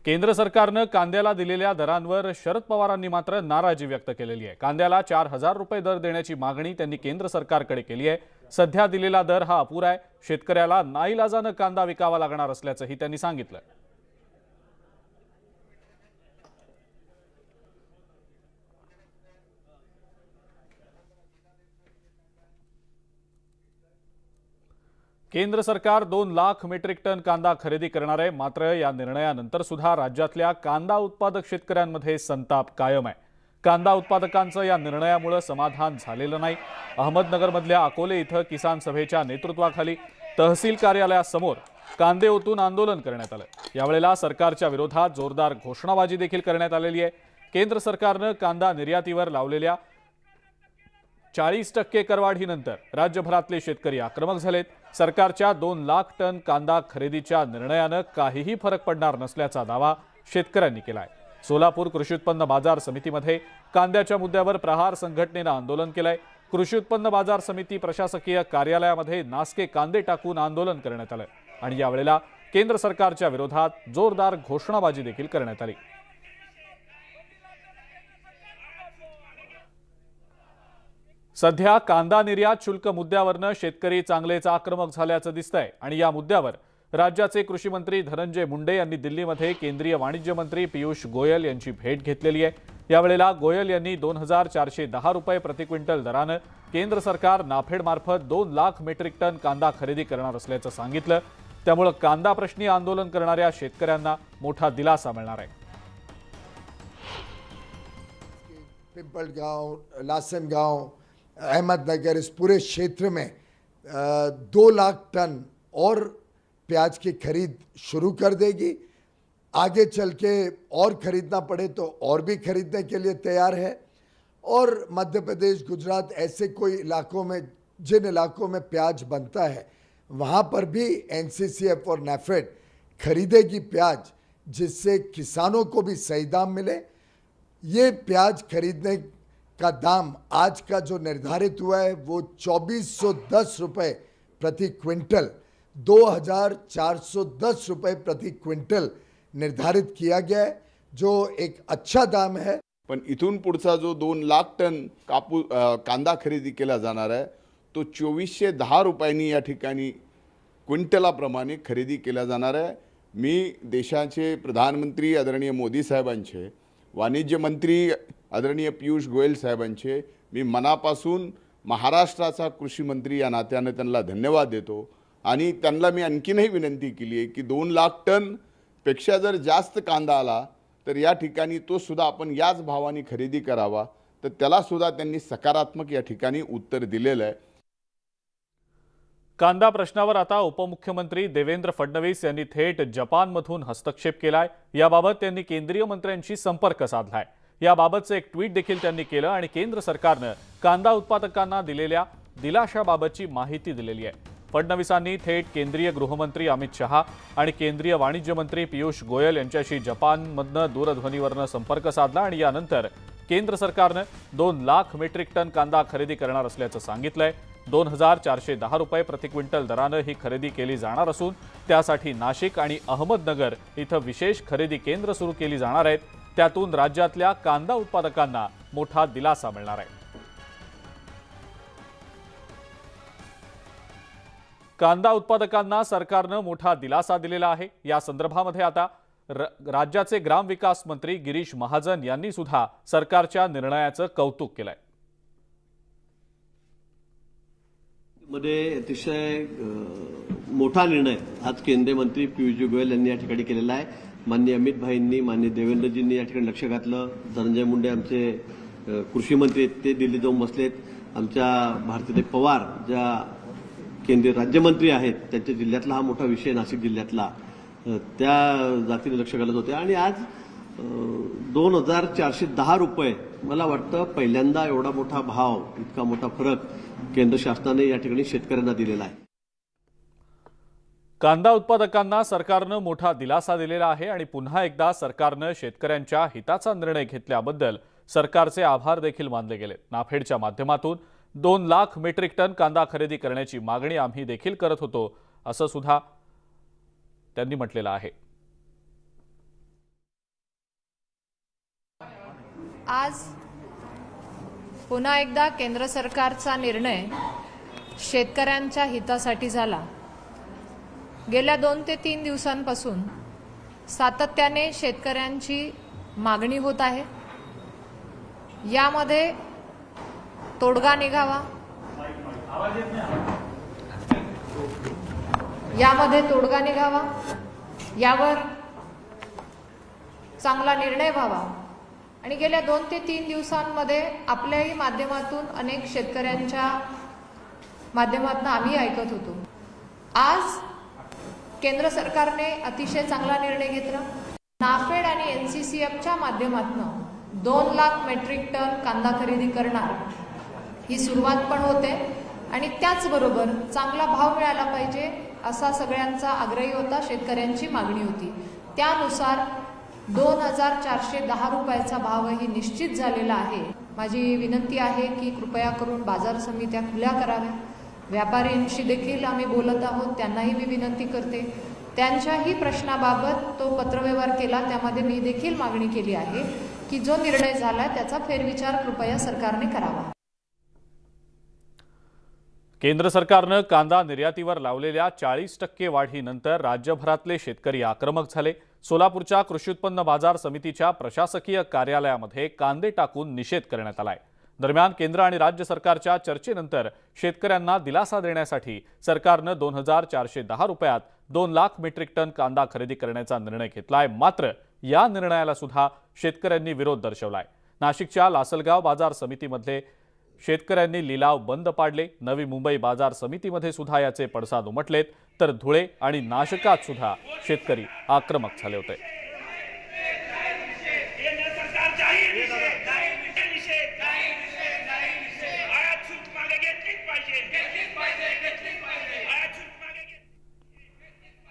केंद्र सरकारनं कांद्याला दिलेल्या दरांवर शरद पवारांनी मात्र नाराजी व्यक्त केलेली आहे। कांद्याला 4,000 रुपये दर देण्याची मागणी त्यांनी केंद्र सरकारकडे केली आहे। सध्या दिलेला दर हा अपुरा आहे। शेतकऱ्याला नाईलाजाने कांदा विकावा लागणार असल्याचंही त्यांनी सांगितलं। केंद्र सरकार 2 लाख मेट्रिक टन कांदा खरेदी करणार आहे। मात्र या निर्णयानंतर सुद्धा राज्यातल्या कांदा उत्पादक शेतकऱ्यांमध्ये संताप कायम आहे। कांदा उत्पादकांचं या निर्णयामुळे समाधान झालेलं नाही। अहमदनगरमधल्या अकोले इथं किसान सभेच्या नेतृत्वाखाली तहसील कार्यालयासमोर कांदे ओतून आंदोलन करण्यात आलं। यावेळेला सरकारच्या विरोधात जोरदार घोषणाबाजी देखील करण्यात आलेली आहे। केंद्र सरकारनं कांदा निर्यातीवर लावलेल्या 40% करवाढीनंतर राज्यभरातले शेतकरी आक्रमक झालेत। सरकारच्या 2 लाख टन कांदा खरेदीच्या निर्णयानं काहीही फरक पडणार नसल्याचा दावा शेतकऱ्यांनी केलाय। सोलापूर कृषी उत्पन्न बाजार समितीमध्ये कांद्याच्या मुद्द्यावर प्रहार संघटनेनं आंदोलन केलंय। कृषी उत्पन्न बाजार समिती प्रशासकीय कार्यालयामध्ये नासके कांदे टाकून आंदोलन करण्यात आलं आणि यावेळेला केंद्र सरकारच्या विरोधात जोरदार घोषणाबाजी देखील करण्यात आली। सध्या कांदा निर्यात शुल्क मुद्द्यावरनं शेतकरी चांगलेच आक्रमक झाल्याचं दिसतंय आणि या मुद्द्यावर राज्याचे कृषी मंत्री धनंजय मुंडे यांनी दिल्लीमध्ये केंद्रीय वाणिज्य मंत्री पियुष गोयल यांची भेट घेतलेली आहे। यावेळेला गोयल यांनी 2,410 रुपये प्रति क्विंटल दरानं केंद्र सरकार नाफेडमार्फत 2 लाख मेट्रिक टन कांदा खरेदी करणार असल्याचं सांगितलं। त्यामुळे कांदा प्रश्नी आंदोलन करणाऱ्या शेतकऱ्यांना मोठा दिलासा मिळणार आहे। पिंपलगांव, लासनगांव, अहमदनगर, इस पूरे क्षेत्र में 2 लाख टन और प्याज की खरीद शुरू कर देगी। आगे चल के और खरीदना पड़े तो और भी खरीदने के लिए तैयार है। और मध्य प्रदेश, गुजरात, ऐसे कोई इलाकों में, जिन इलाकों में प्याज बनता है वहाँ पर भी एनसीसीएफ और नाफेड खरीदेगी प्याज, जिससे किसानों को भी सही दाम मिले। ये प्याज खरीदने का दाम आज का जो निर्धारित हुआ है वो 2410 रुपये प्रति क्विंटल, 2,410 रुपये प्रति क्विंटल निर्धारित किया गया है, जो एक अच्छा दाम है। पण इथून पुढचा जो 2 लाख टन कांदा खरेदी केला जाणार आहे तो 2410 रुपयांनी या ठिकाणी क्विंटलाप्रमाणे खरेदी केला जाणार आहे। मी देशाचे प्रधानमंत्री आदरणीय मोदी साहेबांचे, वाणिज्य मंत्री आदरणीय पियुष गोयल साहेबांचे मी मनापासून महाराष्ट्राचा कृषी मंत्री या नात्याने त्यांना धन्यवाद देतो आणि त्यांना मी आणखीनही विनंती केली आहे की 2 लाख टन पेक्षा जर जास्त कांदा आला तर या ठिकाणी तो सुद्धा आपण याच भावाने खरेदी करावा। तर त्याला सुद्धा त्यांनी सकारात्मक या ठिकाणी उत्तर दिलेलं आहे। कांदा प्रश्नावर आता उपमुख्यमंत्री देवेंद्र फडणवीस यांनी थेट जपानमधून हस्तक्षेप केलाय। याबाबत त्यांनी केंद्रीय मंत्र्यांशी संपर्क साधलाय। याबाबतचं एक ट्विट देखील त्यांनी केलं आणि केंद्र सरकारनं कांदा उत्पादकांना दिलेल्या दिलाशाबाबतची माहिती दिलेली आहे। फडणवीसांनी थेट केंद्रीय गृहमंत्री अमित शहा आणि केंद्रीय वाणिज्य मंत्री पियुष गोयल यांच्याशी जपानमधनं दूरध्वनीवरनं संपर्क साधला आणि यानंतर केंद्र सरकारनं 2 लाख मेट्रिक टन कांदा खरेदी करणार असल्याचं सांगितलंय। 2,410 रुपये प्रति क्विंटल दरानं ही खरेदी केली जाणार असून त्यासाठी नाशिक आणि अहमदनगर इथं विशेष खरेदी केंद्र सुरू केली जाणार आहेत। त्यातून राज्यातल्या कांदा उत्पादकांना मोठा दिलासा मिळणार आहे। कांदा उत्पादकांना सरकारनं मोठा दिलासा दिलेला आहे। या संदर्भामध्ये आता राज्याचे ग्रामविकास मंत्री गिरीश महाजन यांनी सुद्धा सरकारच्या निर्णयाचं कौतुक केलंय। मध्ये अतिशय मोठा निर्णय आज केंद्रीय मंत्री पियुष गोयल यांनी या ठिकाणी केलेला आहे। माननीय अमित भाईंनी, माननीय देवेंद्रजींनी या ठिकाणी लक्ष घातलं। धनंजय मुंडे आमचे कृषी मंत्री आहेत, ते दिल्लीत जाऊन बसलेत। आमच्या भारतीताई पवार ज्या केंद्रीय राज्यमंत्री आहेत, त्यांच्या जिल्ह्यातला हा मोठा विषय नाशिक जिल्ह्यातला, त्या जातीने लक्ष घालत होते आणि आज 2,410 रुपये, मला वाटतं पहिल्यांदा एवढा मोठा भाव, इतका मोठा फरक केंद्र शासनाने या ठिकाणी शेतकऱ्यांना दिलेला आहे। कांदा उत्पादकांना सरकारनं मोठा दिलासा दिलेला आहे आणि पुन्हा एकदा सरकारनं शेतकऱ्यांच्या हिताचा निर्णय घेतल्याबद्दल सरकारचे आभार देखील मानले गेले। नाफेडच्या माध्यमातून 2 लाख मेट्रिक टन कांदा खरेदी करण्याची मागणी आम्ही देखील करत होतो असं सुद्धा त्यांनी म्हटलेलं आहे। आज पुन्हा एकदा केंद्र सरकारचा निर्णय शेतकऱ्यांच्या हितासाठी झाला। गेल्या 2 ते 3 दिवसांपासून सातत्याने शेतकऱ्यांची मागणी होत आहे, यामध्ये तोडगा निघावा, यावर चांगला निर्णय व्हावा। आणि गेल्या 2 ते 3 दिवसांमध्ये आपल्याही माध्यमातून अनेक शेतकऱ्यांच्या माध्यमातून आम्ही ऐकत होतो। आज केंद्र सरकारने अतिशय चांगला निर्णय घेतला। नाफेड आणि एनसीसीएफच्या माध्यमातून 2 लाख मेट्रिक टन कांदा खरेदी करणार ही सुरुवात पण होते आणि त्याचबरोबर चांगला भाव मिळाला पाहिजे असा सगळ्यांचा आग्रही होता, शेतकऱ्यांची मागणी होती। त्यानुसार 2410 रुपयाचा भावही निश्चित झालेला आहे। माझी विनंती आहे की कृपया करून बाजार समित्या खुल्या कराव्या। व्यापाऱ्यांशी देखील आम्ही बोलत आहोत, त्यांनाही मी विनंती करते, त्यांच्याही प्रश्नाबाबत तो पत्रव्यवहार केला, त्यामध्ये मी देखील मागणी केली आहे की जो निर्णय झाला त्याचा फेरविचार कृपया सरकारने करावा। केंद्र सरकारनं कांदा निर्यातीवर लावलेल्या 40% वाढीनंतर राज्यभरातले शेतकरी आक्रमक झाले। सोलापूरच्या कृषी उत्पन्न बाजार समितीच्या प्रशासकीय कार्यालयामध्ये कांदे टाकून निषेध करण्यात आलाय। दरम्यान केंद्र आणि राज्य सरकारच्या चर्चेनंतर शेतकऱ्यांना दिलासा देण्यासाठी सरकारनं 2410 रुपयात 2 लाख मेट्रिक टन कांदा खरेदी करण्याचा निर्णय घेतलाय। मात्र या निर्णयाला सुद्धा शेतकऱ्यांनी विरोध दर्शवलाय। नाशिकच्या लासलगाव बाजार समितीमध्ये शेतकऱ्यांनी लिलाव बंद पाडले। नवी मुंबई बाजार समितीमध्ये सुद्धा याचे पडसाद उमटलेत, तर धुळे आणि नाशकात सुद्धा शेतकरी आक्रमक झाले होते।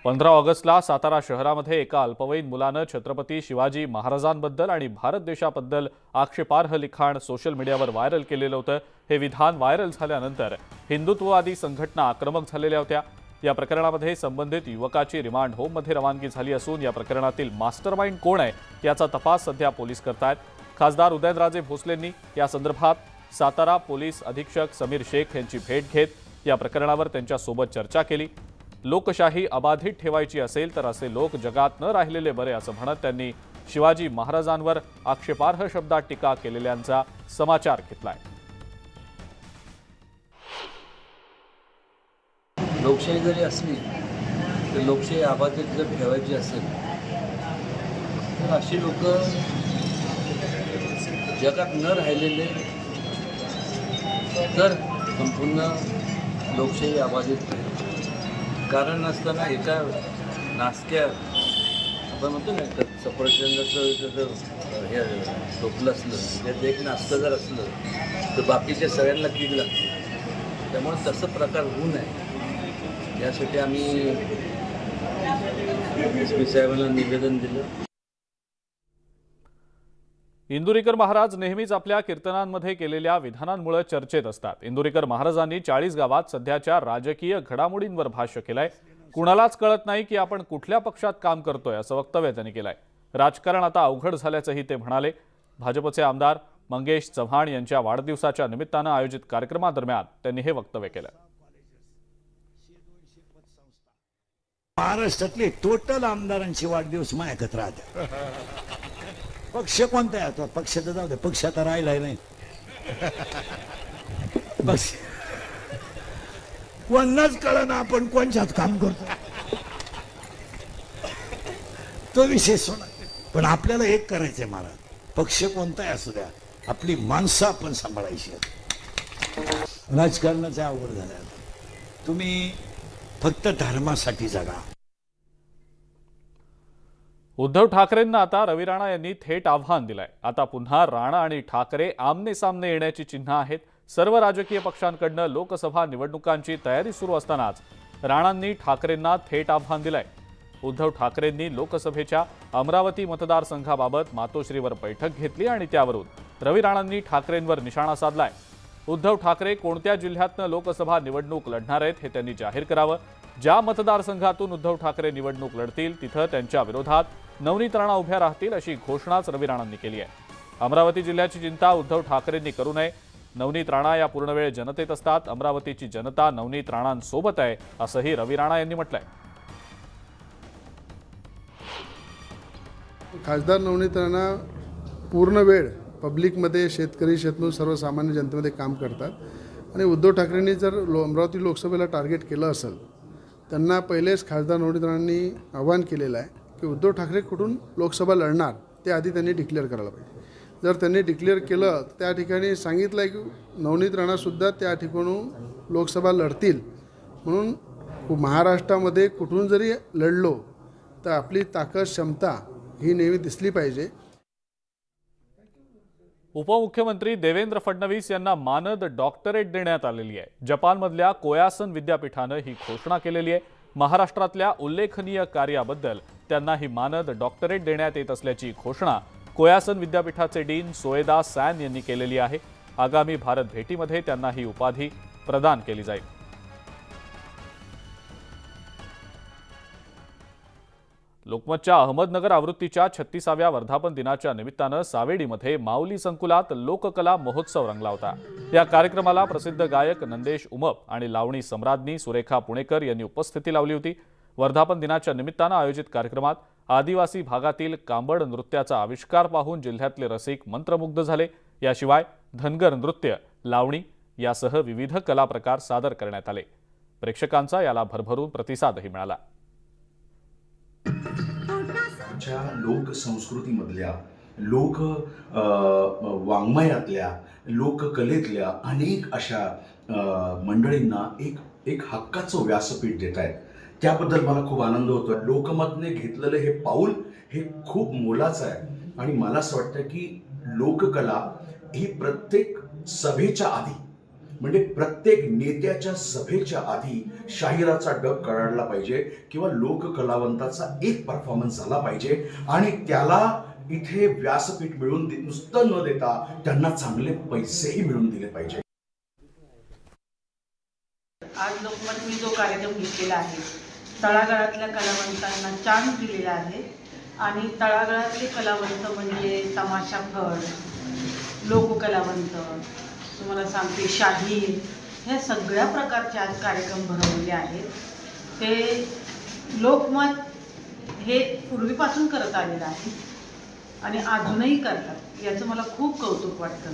पंधरा ऑगस्टला सातारा शहरामध्ये एका अल्पवयीन मुलानं छत्रपती शिवाजी महाराजांबद्दल आणि भारत देशाबद्दल आक्षेपार्ह लिखाण सोशल मीडियावर व्हायरल केलेलं होतं। हे विधान व्हायरल झाल्यानंतर हिंदुत्ववादी संघटना आक्रमक झालेल्या होत्या। या प्रकरणामध्ये संबंधित युवकाची रिमांड होममध्ये रवानगी झाली असून या प्रकरणातील मास्टरमाइंड कोण आहे याचा तपास सध्या पोलीस करतायत। खासदार उदयनराजे भोसलेंनी या संदर्भात सातारा पोलीस अधीक्षक समीर शेख यांची भेट घेत या प्रकरणावर त्यांच्यासोबत चर्चा केली। लोकशाही अबाधित ठेवायची असेल तर असे लोक जगात न राहिलेले बरे असं म्हणत त्यांनी शिवाजी महाराजांवर आक्षेपार्ह शब्दात टीका केलेल्यांचा समाचार घेतलाय। लोकशाही जरी असली तर लोकशाही अबाधित जर ठेवायची असेल तर अशी लोक जगात न राहिलेले तर संपूर्ण लोकशाही अबाधित ठेवेल। कारण नसताना एका नासक्या आपण म्हणतो ना सफरचंदाचं जर हे टोपलं असलं त्यात एक नासकं जर असलं तर बाकीच्या सगळ्यांना कीड लागते। त्यामुळे तसं प्रकार होऊ नये यासाठी आम्ही SP साहेबांना निवेदन दिलं। इंदुरीकर महाराज नेहमीच आपल्या कीर्तनांमध्ये केलेल्या विधानांमुळे चर्चेत असतात। इंदुरीकर महाराजांनी 40 गावात सध्याच्या राजकीय घडामोडींवर भाष्य केलंय। कुणालाच कळत नाही की आपण कुठल्या पक्षात काम करतोय असं वक्तव्य त्यांनी केलंय। राजकारण आता अवघड झाल्याचंही ते म्हणाले। भाजपचे आमदार मंगेश चव्हाण यांच्या वाढदिवसाच्या निमित्तानं आयोजित कार्यक्रमादरम्यान त्यांनी हे वक्तव्य केलं। महाराष्ट्रातले टोटल आमदारांची वाढदिवस मायकत राहते। पक्ष कोणता आहे आता? पक्ष तर जाऊ दे, पक्ष आता राहिलाय नाही। बस कोणाच कळना आपण कोणच्यात काम करतो तो विषय सोडा। पण आपल्याला एक करायचंय महाराज, पक्ष कोणताही असू द्या, आपली माणसं आपण सांभाळायची आहेत। राजकारणाचं अवघड झालं। तुम्ही फक्त धर्मासाठी जगा। उद्धव ठाकरेंना आता रवी राणा यांनी थेट आव्हान दिलंय। आता पुन्हा राणा आणि ठाकरे आमने सामने येण्याची चिन्ह आहेत। सर्व राजकीय पक्षांकडनं लोकसभा निवडणुकांची तयारी सुरू असतानाच राणांनी ठाकरेंना थेट आव्हान दिलंय। उद्धव ठाकरेंनी लोकसभेच्या अमरावती मतदारसंघाबाबत मातोश्रीवर बैठक घेतली आणि त्यावरून रवी राणांनी ठाकरेंवर निशाणा साधलाय। उद्धव ठाकरे कोणत्या जिल्ह्यातनं लोकसभा निवडणूक लढणार आहेत हे त्यांनी जाहीर करावं। ज्या मतदारसंघातून उद्धव ठाकरे निवडणूक लढतील तिथं त्यांच्या विरोधात नवनीत राणा उभ्या राहतील अशी घोषणाच रवी राणांनी केली आहे। अमरावती जिल्ह्याची चिंता उद्धव ठाकरेंनी करू नये. नवनीत राणा या पूर्णवेळ जनतेत असतात. अमरावतीची जनता नवनीत राणांसोबत आहे, असंही रवी राणा यांनी म्हटलंय. खासदार नवनीत राणा पूर्ण वेळ पब्लिकमध्ये शेतकरी शेतमजूर सर्वसामान्य जनतेमध्ये काम करतात आणि उद्धव ठाकरेंनी जर अमरावती लोकसभेला टार्गेट केलं असेल, त्यांना पहिलेच खासदार नवनीत राणांनी आवाहन केलेलं आहे की उद्धव ठाकरे कुठून लोकसभा लढणार ते आधी त्यांनी डिक्लेअर करायला पाहिजे. जर त्यांनी डिक्लेअर केलं त्या ठिकाणी सांगितलं आहे की नवनीत राणासुद्धा त्या ठिकाणून लोकसभा लढतील. म्हणून महाराष्ट्रामध्ये कुठून जरी लढलो तर आपली ताकद क्षमता ही नेहमी दिसली पाहिजे. उपमुख्यमंत्री देवेंद्र फडणवीस यांना मानद डॉक्टरेट देण्यात आलेली आहे. जपानमधल्या कोयासन विद्यापीठानं ही घोषणा केलेली आहे. महाराष्ट्रातल्या उल्लेखनीय कार्याबद्दल त्यांना ही मानद डॉक्टरेट देण्यात येत असल्याची घोषणा कोयासन विद्यापीठाचे डीन सोएदा सॅन यांनी केलेली आहे. आगामी भारत भेटीमध्ये त्यांना ही उपाधी प्रदान केली जाईल. लोकमतच्या अहमदनगर आवृत्तीच्या 36व्या वर्धापन दिनाच्या निमित्तानं सावेडीमध्ये माऊली संकुलात लोककला महोत्सव रंगला होता. या कार्यक्रमाला प्रसिद्ध गायक नंदेश उमप आणि लावणी सम्राज्ञी सुरेखा पुणेकर यांनी उपस्थिती लावली होती. वर्धापन दिनाच्या निमित्तानं आयोजित कार्यक्रमात आदिवासी भागातील कांबड नृत्याचा आविष्कार पाहून जिल्ह्यातले रसिक मंत्रमुग्ध झाले. याशिवाय धनगर नृत्य, लावणी यासह विविध कला प्रकार सादर करण्यात आले. प्रेक्षकांचा याला भरभरून प्रतिसादही मिळाला. आमच्या लोकसंस्कृतीमधल्या लोक वाङ्मयातल्या लोककलेतल्या अनेक अशा मंडळींना एक हक्काचं व्यासपीठ देत आहेत. त्याबद्दल मला खूप आनंद होतो. लोकमतने घेतलेलं हे पाऊल हे खूप मोलाचं आहे आणि मला असं वाटतं की लोककला ही प्रत्येक सभेच्या आधी म्हणजे प्रत्येक नेत्याच्या सभेच्या आधी शाहिराचा डग काढला पाहिजे किंवा लोककलावंताचा एक परफॉर्मन्स झाला पाहिजे आणि त्याला इथे व्यासपीठ मिळून नुसतं न देता त्यांना चांगले पैसेही मिळून दिले पाहिजे. आज लोकमतनी जो कार्यक्रम घेतलेला आहे, तळागाळातल्या कलावंतांना चान्स दिलेला आहे आणि तळागाळातले कलावंत म्हणजे तमाशा फड, लोककलावंत, तुम्हाला सांगते शाहीर, ह्या सगळ्या प्रकारचे आज कार्यक्रम भरवलेले आहेत. ते लोकमत हे पूर्वीपासून करत आलेलं आहे आणि अजूनही करतात, याचं मला खूप कौतुक वाटतं.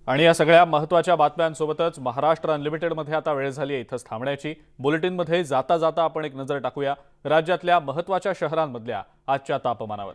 आणि या सगळ्या महत्त्वाच्या बातम्यांसोबतच महाराष्ट्र अनलिमिटेडमध्ये आता वेळ झाली आहे इथंच थांबण्याची. बुलेटिनमध्ये जाता जाता आपण एक नजर टाकूया राज्यातल्या महत्त्वाच्या शहरांमधल्या आजच्या तापमानावर.